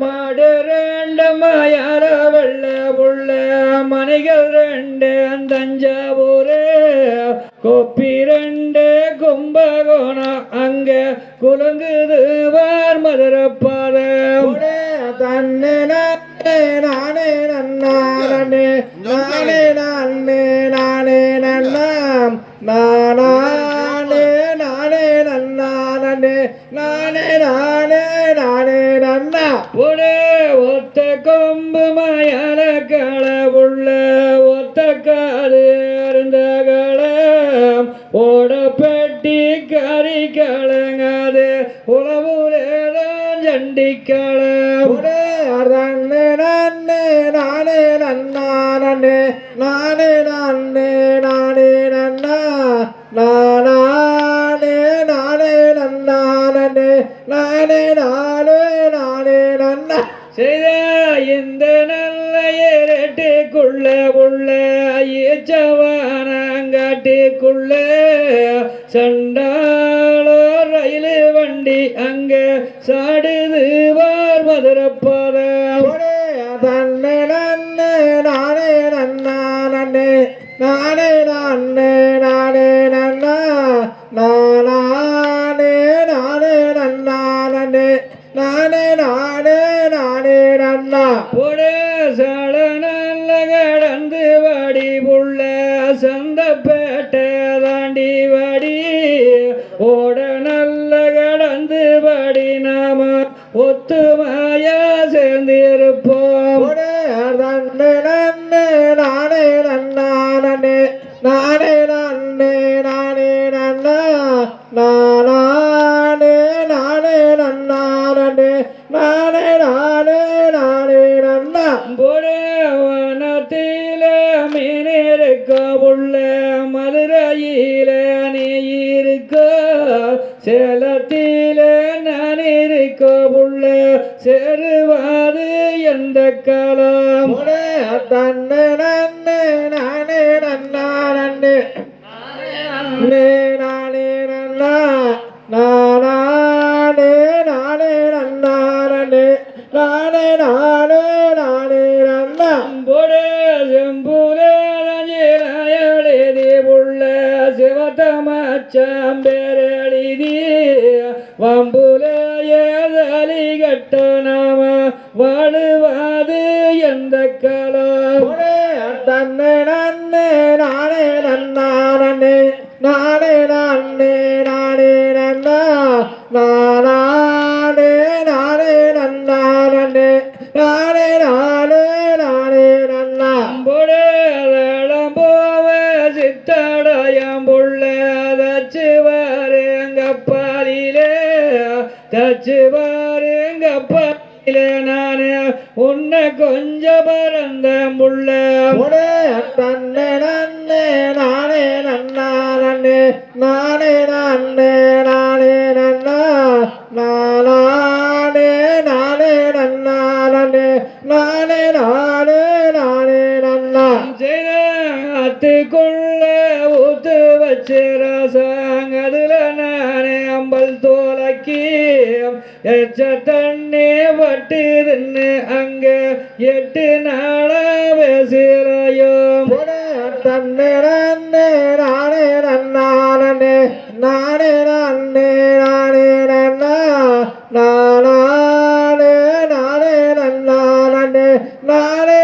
மாடு ரெண்டு மாயார வெள்ள உள்ள மணிகள் ரெண்டு தஞ்சாவூர் கொப்பி ரெண்டு கும்பகோணம் அங்க குலுங்குது வார் மதுரப்பாத தன்னே நானே நன்னானே நானே நானே நானே நன்னாம் நானே நானே நன்னானே நானே நானே நானே நன்னா ஒரே ஒத்த கொம்பு மயான களை உள்ள ஒத்த காது அருந்தகளம் ஓட பெட்டி கறி கலங்காது உளவுலேதான் ஜண்டிக்களம் நன்னே நன்னே நானே நன்னானே நானே நானே நானே நன்னா நானே நானே நன்னானே நானே நானே நானே நன்னா செய்த இந்த நல்ல ஏரட்டுக்குள்ள உள்ள ஈச்சவானங்காட்டுக்குள்ள சண்டாளோ ரயிலு வண்டி அங்க சாடுது வார் மதுரப்பாதம் தன்னே நன்னே நானே நன்னானே நானே நானே நானே நன்னா நானே நானே நன்னானே நானே நானே நானே நன்னா ஒரே சால நல்ல கடந்து வாடி புள்ள சந்தப்பேட்டை தாண்டி வாடி ஓட நல்ல கடந்து வாடி நாம ஒத்துமையா சேர்ந்திருப்போம் தன்னே நன்னே நானே நன்னானே நானே நானே நானே நன்னா நானே நானே நன்னானே நானே நானே நானே நன்னா வனத்தில மீனிருக்க உள்ள மதுரையில நீ இருக்க சேலத்தில நான் இருக்க உள்ள சேருவாது எந்த காலம் தன்னே நன்னே நானே நன்னானே நானே நானே நன்னா நானே நானே நன்னானே நானே நானே நானே நன்னா செம்புலேதி உள்ள சிவத்தமச்சம்பேரெழுதி வம்புலேயலி கட்ட நாம வாழுவாது எந்த காலம் தன்னே நன்னே நானே நன்னானே நானே நானே நானே நன்னா நானே நானே நன்னானே நானே நானே நானே நன்னா போவ சித்தடயம் புள்ள தச்சு வாருங்கப்பாலிலே தச்சு வாருங்கப்பாலிலே நானே உன்னை கொஞ்சம் பறந்த முள்ள தன்னே நன்னே நானே நன்னானே நானே நானே நானே நன்னா நானே நானே நன்னானே நானே நானே நானே நன்னா அத்துக்குள்ள ஊத்து வச்சு ரசாங்க அதுல நானே அம்பல் தோலக்கி எச்ச தண்ணி பட்டுதுன்னு அங்க 8 நாளா பேசுறையும் தன்னே நன்னே நானே நன்னானே நானே நானே நானே நன்னா நானே நானே நன்னானே நானே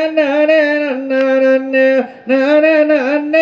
நானே நானே நன்னா நானே